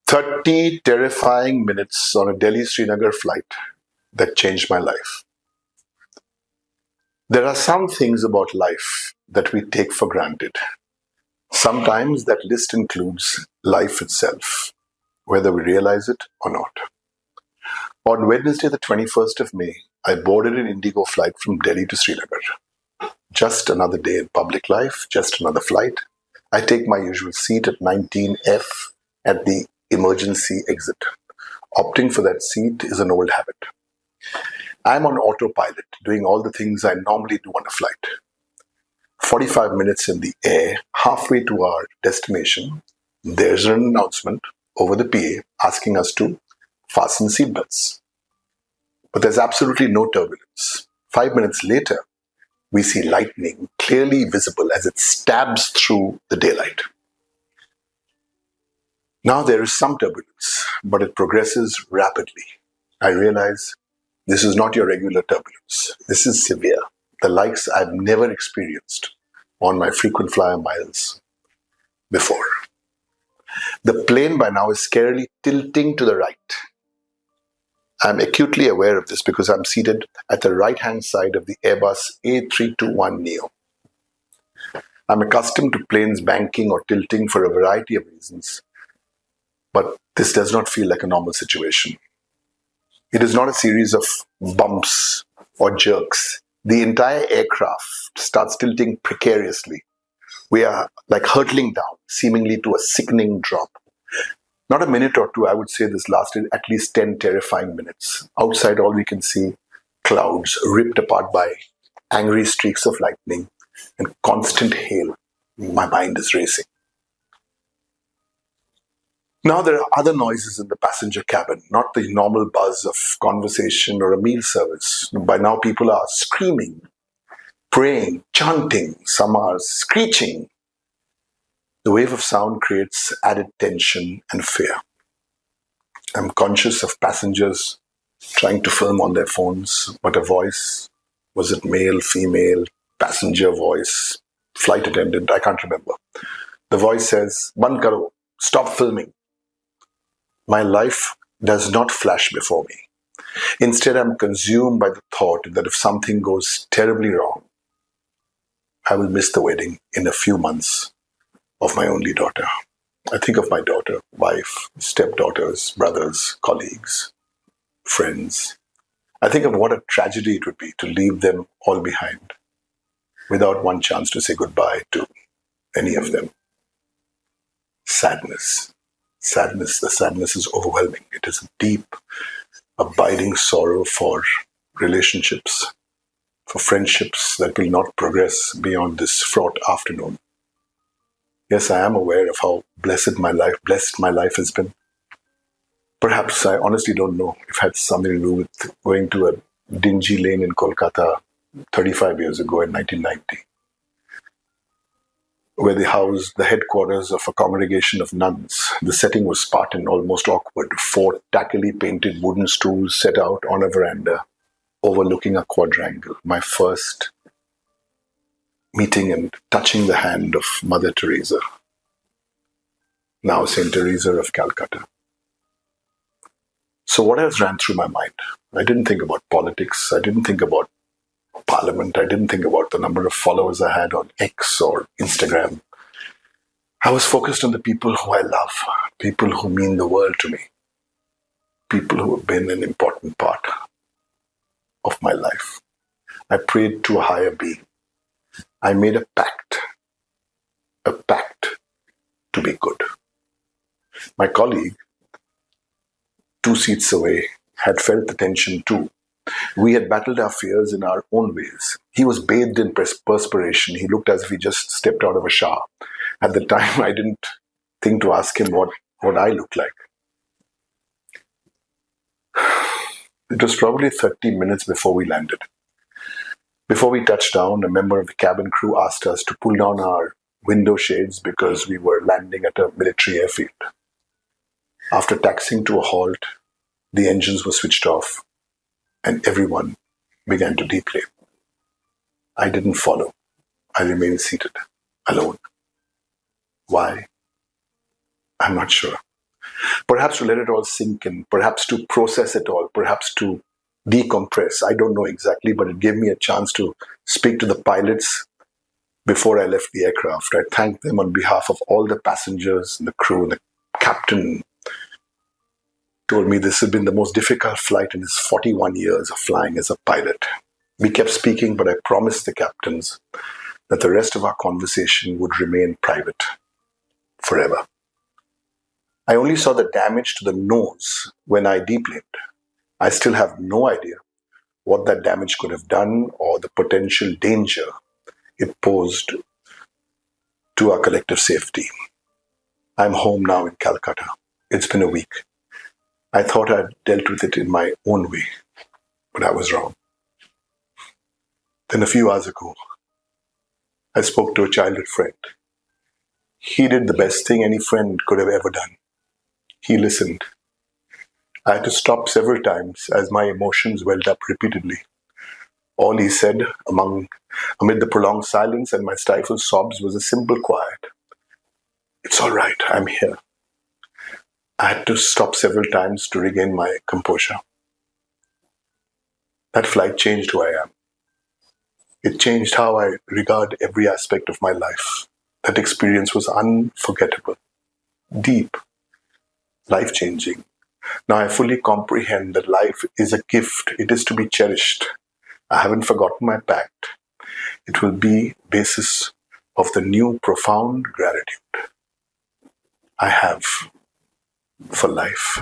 30 terrifying minutes on a Delhi-Srinagar flight that changed my life. There are some things about life that we take for granted. Sometimes that list includes life itself, whether we realize it or not. On Wednesday, the 21st of May, I boarded an Indigo flight from Delhi to Srinagar. Just another day in public life, just another flight. I take my usual seat at 19F at the emergency exit. Opting for that seat is an old habit. I'm on autopilot, doing all the things I normally do on a flight. 45 minutes in the air, halfway to our destination, there's an announcement over the PA asking us to fasten seatbelts. But there's absolutely no turbulence. 5 minutes later, we see lightning clearly visible as it stabs through the daylight. Now there is some turbulence, but it progresses rapidly. I realize this is not your regular turbulence. This is severe, the likes I've never experienced on my frequent flyer miles before. The plane by now is scarily tilting to the right. I'm acutely aware of this because I'm seated at the right-hand side of the Airbus A321neo. I'm accustomed to planes banking or tilting for a variety of reasons, but this does not feel like a normal situation. It is not a series of bumps or jerks. The entire aircraft starts tilting precariously. We are like hurtling down, seemingly to a sickening drop. Not a minute or two, I would say this lasted at least 10 terrifying minutes. Outside, all we can see, clouds ripped apart by angry streaks of lightning and constant hail. My mind is racing. Now there are other noises in the passenger cabin, not the normal buzz of conversation or a meal service. By now people are screaming, praying, chanting, some are screeching. The wave of sound creates added tension and fear. I'm conscious of passengers trying to film on their phones, but a voice, was it male, female, passenger voice, flight attendant, I can't remember. The voice says, "Band karo, stop filming." My life does not flash before me. Instead, I'm consumed by the thought that if something goes terribly wrong, I will miss the wedding in a few months of my only daughter. I think of my daughter, wife, stepdaughters, brothers, colleagues, friends. I think of what a tragedy it would be to leave them all behind without one chance to say goodbye to any of them. Sadness. The sadness is overwhelming. It is a deep, abiding sorrow for relationships, for friendships that will not progress beyond this fraught afternoon. Yes, I am aware of how blessed my life has been. Perhaps I honestly don't know if it had something to do with going to a dingy lane in Kolkata 35 years ago in 1990, where they housed the headquarters of a congregation of nuns. The setting was Spartan, almost awkward. 4 tackily painted wooden stools set out on a veranda overlooking a quadrangle. My first meeting and touching the hand of Mother Teresa, now Saint Teresa of Calcutta. So what else ran through my mind? I didn't think about politics. I didn't think about Parliament. I didn't think about the number of followers I had on X or Instagram. I was focused on the people who I love, people who mean the world to me, people who have been an important part of my life. I prayed to a higher being. I made a pact to be good. My colleague, 2 seats away, had felt the tension too. We had battled our fears in our own ways. He was bathed in perspiration. He looked as if he just stepped out of a shower. At the time, I didn't think to ask him what I looked like. It was probably 30 minutes before we landed. Before we touched down, a member of the cabin crew asked us to pull down our window shades because we were landing at a military airfield. After taxiing to a halt, the engines were switched off and everyone began to deplane. I didn't follow. I remained seated, alone. Why? I'm not sure. Perhaps to let it all sink in, perhaps to process it all, perhaps to decompress. I don't know exactly, but it gave me a chance to speak to the pilots before I left the aircraft. I thanked them on behalf of all the passengers and the crew. The captain told me this had been the most difficult flight in his 41 years of flying as a pilot. We kept speaking, but I promised the captains that the rest of our conversation would remain private forever. I only saw the damage to the nose when I deplaned. I still have no idea what that damage could have done or the potential danger it posed to our collective safety. I'm home now in Calcutta. It's been a week. I thought I'd dealt with it in my own way, but I was wrong. Then a few hours ago, I spoke to a childhood friend. He did the best thing any friend could have ever done. He listened. I had to stop several times as my emotions welled up repeatedly. All he said amid the prolonged silence and my stifled sobs was a simple quiet. It's all right, I'm here. I had to stop several times to regain my composure. That flight changed who I am. It changed how I regard every aspect of my life. That experience was unforgettable, deep, life-changing. Now I fully comprehend that life is a gift. It is to be cherished. I haven't forgotten my pact. It will be basis of the new profound gratitude I have for life.